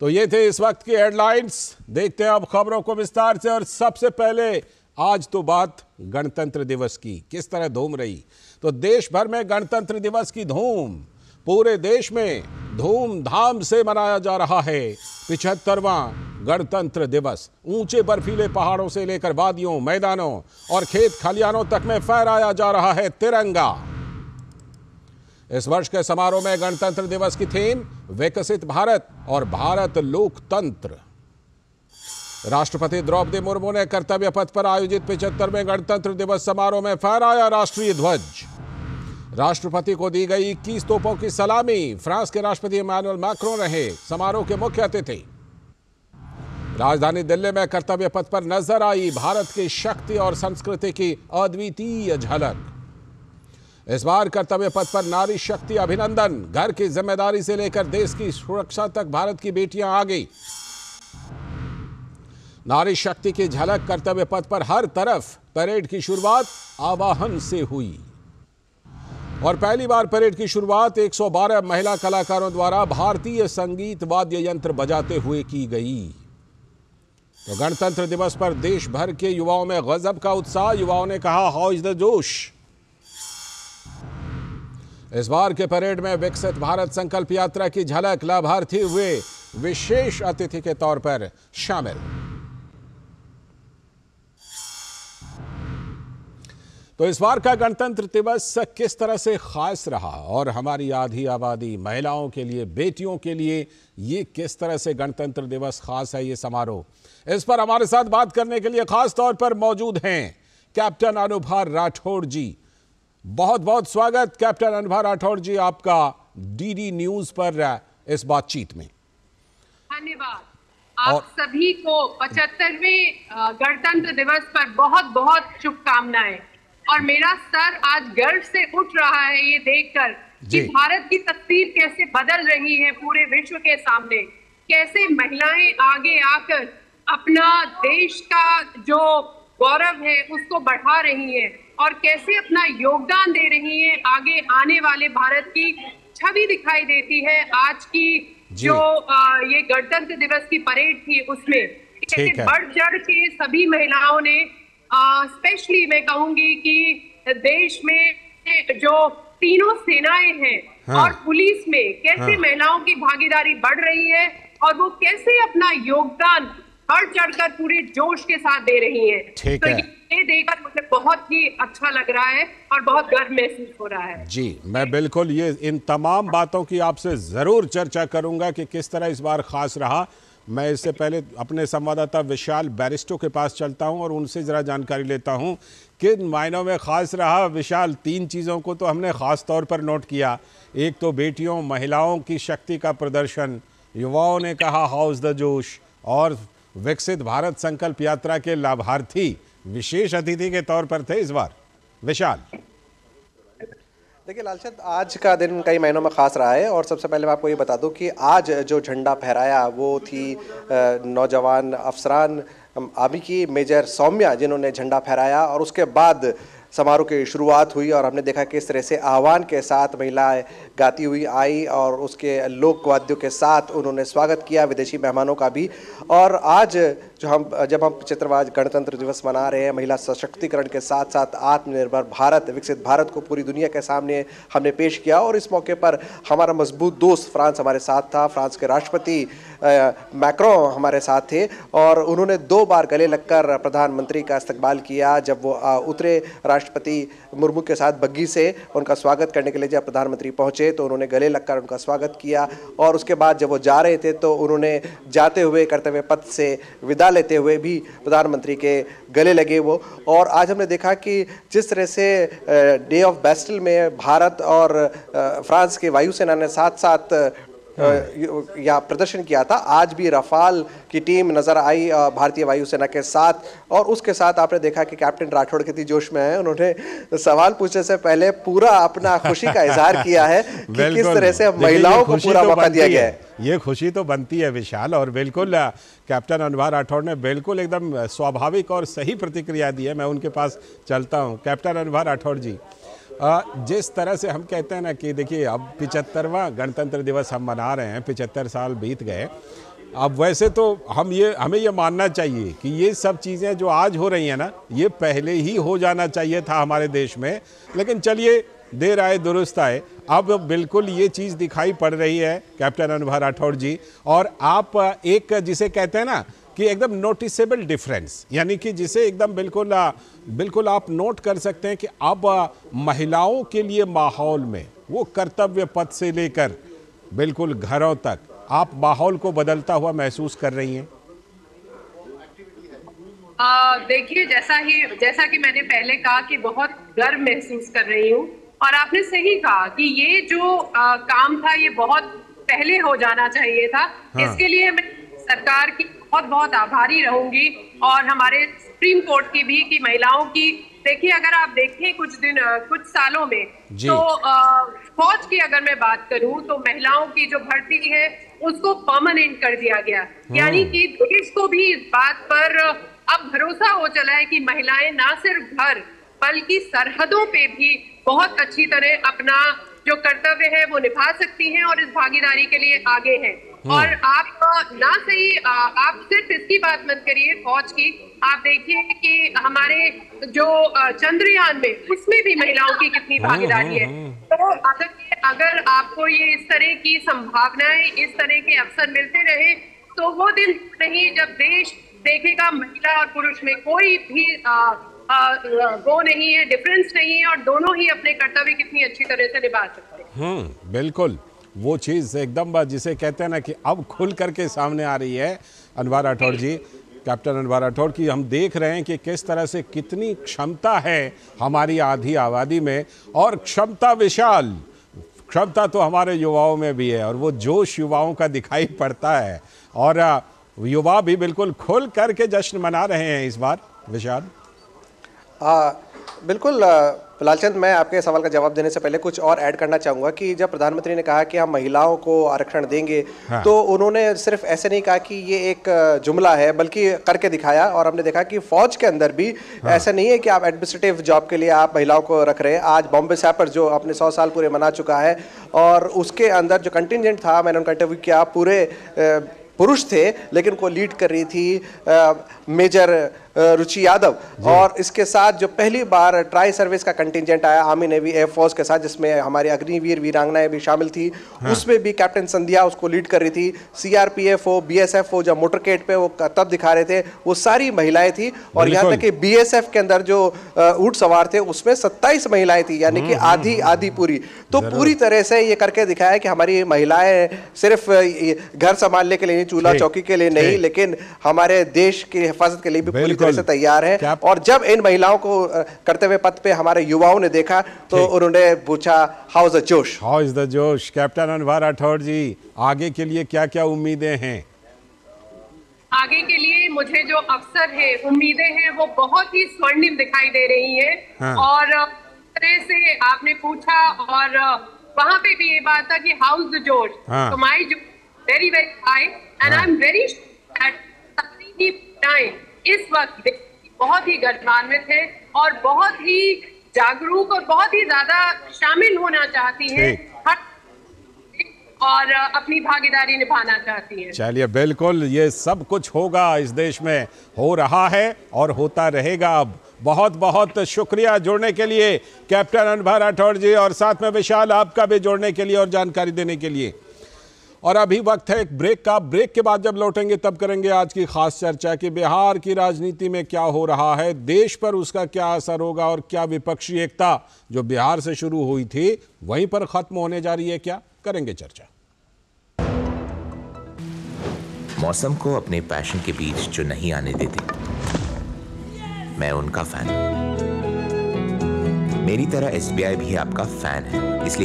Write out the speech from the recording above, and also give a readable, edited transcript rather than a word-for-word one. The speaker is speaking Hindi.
तो ये थे इस वक्त की हेडलाइंस। देखते हैं अब खबरों को विस्तार से। और सबसे पहले आज तो बात गणतंत्र दिवस की, किस तरह धूम रही। तो देश भर में गणतंत्र दिवस की धूम, पूरे देश में धूमधाम से मनाया जा रहा है 75वां गणतंत्र दिवस। ऊंचे बर्फीले पहाड़ों से लेकर वादियों, मैदानों और खेत खलियानों तक में फहराया जा रहा है तिरंगा। इस वर्ष के समारोह में गणतंत्र दिवस की थीम विकसित भारत और भारत लोकतंत्र। राष्ट्रपति द्रौपदी मुर्मू ने कर्तव्य पथ पर आयोजित 75वें गणतंत्र दिवस समारोह में फहराया राष्ट्रीय ध्वज। राष्ट्रपति को दी गई 21 तोपों की सलामी। फ्रांस के राष्ट्रपति इमैनुअल मैक्रों रहे समारोह के मुख्य अतिथि। राजधानी दिल्ली में कर्तव्य पथ पर नजर आई भारत की शक्ति और संस्कृति की अद्वितीय झलक। इस बार कर्तव्य पथ पर नारी शक्ति अभिनंदन, घर की जिम्मेदारी से लेकर देश की सुरक्षा तक भारत की बेटियां आ गई। नारी शक्ति की झलक कर्तव्य पथ पर हर तरफ। परेड की शुरुआत आवाहन से हुई और पहली बार परेड की शुरुआत 112 महिला कलाकारों द्वारा भारतीय संगीत वाद्य यंत्र बजाते हुए की गई। तो गणतंत्र दिवस पर देश भर के युवाओं में गजब का उत्साह। युवाओं ने कहा, हाउ इज द जोश। इस बार के परेड में विकसित भारत संकल्प यात्रा की झलक। लाभार्थी हुए विशेष अतिथि के तौर पर शामिल। तो इस बार का गणतंत्र दिवस किस तरह से खास रहा और हमारी आधी आबादी महिलाओं के लिए, बेटियों के लिए ये किस तरह से गणतंत्र दिवस खास है, ये समारोह, इस पर हमारे साथ बात करने के लिए खास तौर पर मौजूद हैं कैप्टन अनुभा राठौड़ जी। बहुत बहुत स्वागत कैप्टन अनुभा राठौड़ जी आपका डीडी न्यूज पर इस बातचीत में। धन्यवाद। आप सभी को 75वें गणतंत्र दिवस पर बहुत बहुत शुभकामनाएं। और मेरा सर आज गर्व से उठ रहा है ये देखकर कि भारत की तस्वीर कैसे बदल रही है पूरे विश्व के सामने। कैसे महिलाएं आगे आकर अपना देश का जो गौरव है उसको बढ़ा रही हैं और कैसे अपना योगदान दे रही हैं। आगे आने वाले भारत की छवि दिखाई देती है आज की जो ये गणतंत्र दिवस की परेड थी उसमें। कैसे बढ़ चढ़ के सभी महिलाओं ने, स्पेशली मैं कहूंगी कि देश में जो तीनों सेनाएं हैं और पुलिस में कैसे महिलाओं की भागीदारी बढ़ रही है और वो कैसे अपना योगदान बढ़ चढ़कर पूरे जोश के साथ दे रही है। तो ये देखकर मुझे बहुत ही अच्छा लग रहा है और बहुत गर्व महसूस हो रहा है। जी, मैं बिल्कुल ये इन तमाम बातों की आपसे जरूर चर्चा करूंगा कि किस तरह इस बार खास रहा। मैं इससे पहले अपने संवाददाता विशाल बैरिस्टो के पास चलता हूं और उनसे ज़रा जानकारी लेता हूं किन मायनों में ख़ास रहा। विशाल, 3 चीज़ों को तो हमने ख़ास तौर पर नोट किया। एक तो बेटियों, महिलाओं की शक्ति का प्रदर्शन, युवाओं ने कहा हाउस द जोश, और विकसित भारत संकल्प यात्रा के लाभार्थी विशेष अतिथि के तौर पर थे इस बार। विशाल, देखिए लालचंद, आज का दिन कई महीनों में ख़ास रहा है और सबसे पहले मैं आपको ये बता दूं कि आज जो झंडा फहराया वो थी नौजवान अफसरान आर्मी की मेजर सौम्या, जिन्होंने झंडा फहराया और उसके बाद समारोह की शुरुआत हुई और हमने देखा किस तरह से आह्वान के साथ महिलाएं गाती हुई आई और उसके लोक वाद्यों के साथ उन्होंने स्वागत किया विदेशी मेहमानों का भी। और आज जब हम 75वां गणतंत्र दिवस मना रहे हैं, महिला सशक्तिकरण के साथ साथ आत्मनिर्भर भारत, विकसित भारत को पूरी दुनिया के सामने हमने पेश किया। और इस मौके पर हमारा मजबूत दोस्त फ्रांस हमारे साथ था। फ्रांस के राष्ट्रपति मैक्रों हमारे साथ थे और उन्होंने 2 बार गले लगकर प्रधानमंत्री का इस्तकबाल किया। जब वो उतरे राष्ट्रपति मुर्मू के साथ बग्घी से उनका स्वागत करने के लिए जब प्रधानमंत्री पहुंचे तो उन्होंने गले लगकर उनका स्वागत किया। और उसके बाद जब वो जा रहे थे तो उन्होंने जाते हुए कर्तव्य पथ से विदा लेते हुए भी प्रधानमंत्री के गले लगे वो। और आज हमने देखा कि जिस तरह से डे ऑफ बैस्टल में भारत और फ्रांस के वायुसेना ने साथ साथ या प्रदर्शन किया था, आज भी रफाल की टीम नजर आई भारतीय वायुसेना के साथ। और उसके साथ आपने देखा कि कैप्टन राठौड़ कितनी जोश में है। उन्होंने सवाल पूछने से पहले पूरा अपना खुशी का इजहार किया है कि किस तरह से महिलाओं को पूरा मौका दिया गया है। ये खुशी तो बनती है विशाल, और बिल्कुल कैप्टन अनुभा राठौड़ ने बिल्कुल एकदम स्वाभाविक और सही प्रतिक्रिया दी है। मैं उनके पास चलता हूँ। कैप्टन अनुभा राठौड़ जी, जिस तरह से हम कहते हैं ना कि देखिए अब 75वां गणतंत्र दिवस हम मना रहे हैं, 75 साल बीत गए, अब वैसे तो हमें ये मानना चाहिए कि ये सब चीज़ें जो आज हो रही हैं ना, ये पहले ही हो जाना चाहिए था हमारे देश में, लेकिन चलिए देर आए दुरुस्त आए। अब बिल्कुल ये चीज़ दिखाई पड़ रही है कैप्टन अनुभा राठौड़ जी, और आप एक जिसे कहते हैं ना कि एकदम नोटिसेबल डिफरेंस, यानी कि जिसे एकदम बिल्कुल आप नोट कर सकते हैं कि अब महिलाओं के लिए माहौल में वो कर्तव्य पथ से लेकर बिल्कुल घरों तक आप माहौल को बदलता हुआ महसूस कर रही हैं। देखिए, जैसा कि मैंने पहले कहा कि बहुत गर्व महसूस कर रही हूँ, और आपने सही कहा कि ये जो काम था ये बहुत पहले हो जाना चाहिए था। हाँ। इसके लिए मैं सरकार की बहुत बहुत आभारी रहूंगी, और हमारे सुप्रीम कोर्ट की भी, कि महिलाओं की, देखिए अगर आप देखें कुछ सालों में तो फौज की अगर मैं बात करूं तो महिलाओं की जो भर्ती है उसको परमानेंट कर दिया गया। यानी कि देश को भी इस बात पर अब भरोसा हो चला है कि महिलाएं ना सिर्फ घर बल्कि सरहदों पे भी बहुत अच्छी तरह अपना जो कर्तव्य है वो निभा सकती हैं, और इस भागीदारी के लिए आगे हैं। और आप सिर्फ इसकी बात मत करिए फौज की, आप देखिए कि हमारे जो चंद्रयान में, उसमें भी महिलाओं की कितनी भागीदारी है। तो अगर आपको ये इस तरह की संभावनाएं, इस तरह के अवसर मिलते रहे, तो वो दिन नहीं जब देश देखेगा महिला और पुरुष में कोई भी वो नहीं है, डिफरेंस नहीं है, और दोनों ही अपने कर्तव्य कितनी अच्छी तरह से निभा सकते हैं। बिल्कुल वो चीज़ एकदम जिसे कहते हैं ना कि अब खुल करके सामने आ रही है अनुभा राठौड़ जी, कैप्टन अनुभा राठौड़ की। हम देख रहे हैं कि किस तरह से कितनी क्षमता है हमारी आधी आबादी में, और क्षमता विशाल, क्षमता तो हमारे युवाओं में भी है, और वो जोश युवाओं का दिखाई पड़ता है, और युवा भी बिल्कुल खुल करके जश्न मना रहे हैं इस बार। विशाल। बिल्कुल लालचंद, मैं आपके सवाल का जवाब देने से पहले कुछ और ऐड करना चाहूँगा कि जब प्रधानमंत्री ने कहा कि हम महिलाओं को आरक्षण देंगे, हाँ। तो उन्होंने सिर्फ ऐसे नहीं कहा कि ये एक जुमला है, बल्कि करके दिखाया। और हमने देखा कि फौज के अंदर भी हाँ। ऐसा नहीं है कि आप एडमिनिस्ट्रेटिव जॉब के लिए आप महिलाओं को रख रहे हैं। आज बॉम्बे सैपर जो अपने 100 साल पूरे मना चुका है, और उसके अंदर जो कंटिजेंट था, मैंने उनका इंटरव्यू किया, पूरे पुरुष थे, लेकिन उनको लीड कर रही थी मेजर रुचि यादव। और इसके साथ जो पहली बार ट्राई सर्विस का कंटिजेंट आया आर्मी नेवी एयरफोर्स के साथ, जिसमें हमारी अग्निवीर वीरांगनाएं भी शामिल थी, हाँ। उसमें भी कैप्टन संध्या उसको लीड कर रही थी। सीआरपीएफ हो, बीएसएफ हो, जब मोटरकेड पे वो तब दिखा रहे थे, वो सारी महिलाएं थी। और यहाँ तक कि बीएसएफ के अंदर जो ऊंट सवार थे उसमें 27 महिलाएं थी, यानी कि आधी पूरी। तो पूरी तरह से ये करके दिखाया कि हमारी महिलाएं सिर्फ घर संभालने के लिए, चूल्हा चौकी के लिए नहीं, लेकिन हमारे देश की हिफाजत के लिए भी पूरी तरह से तैयार है। और जब इन महिलाओं को कर्तव्य पथ पे हमारे युवाओं ने देखा, तो उन्होंने पूछा हाउ इज द जोश। हाउ इज द जोश। कैप्टन अनुभा राठौड़ जी, आगे के लिए क्या क्या उम्मीदें हैं? आगे के लिए मुझे जो अवसर है, उम्मीदें हैं, वो बहुत ही स्वर्णिम दिखाई दे रही है। हाँ। और तरह से आपने पूछा, और वहां पे भी ये बात था कि हाउ इज द जोश। तो my very very high, and I am very इस वक्त बहुत ही गर्वान्वित है, और बहुत ही जागरूक, और बहुत ही ज्यादा शामिल होना चाहती है, और अपनी भागीदारी निभाना चाहती है। चलिए, बिल्कुल ये सब कुछ होगा, इस देश में हो रहा है और होता रहेगा। अब बहुत बहुत शुक्रिया जुड़ने के लिए कैप्टन अनुभा राठौड़ जी, और साथ में विशाल आपका भी जुड़ने के लिए और जानकारी देने के लिए। और अभी वक्त है एक ब्रेक का। ब्रेक के बाद जब लौटेंगे तब करेंगे आज की खास चर्चा कि बिहार की राजनीति में क्या हो रहा है, देश पर उसका क्या असर होगा, और क्या विपक्षी एकता जो बिहार से शुरू हुई थी वहीं पर खत्म होने जा रही है, क्या करेंगे चर्चा। मौसम को अपने पैशन के बीच जो नहीं आने देते, मैं उनका फैन हूं। मेरी तरह एसबीआई भी आपका फैन है, इसलिए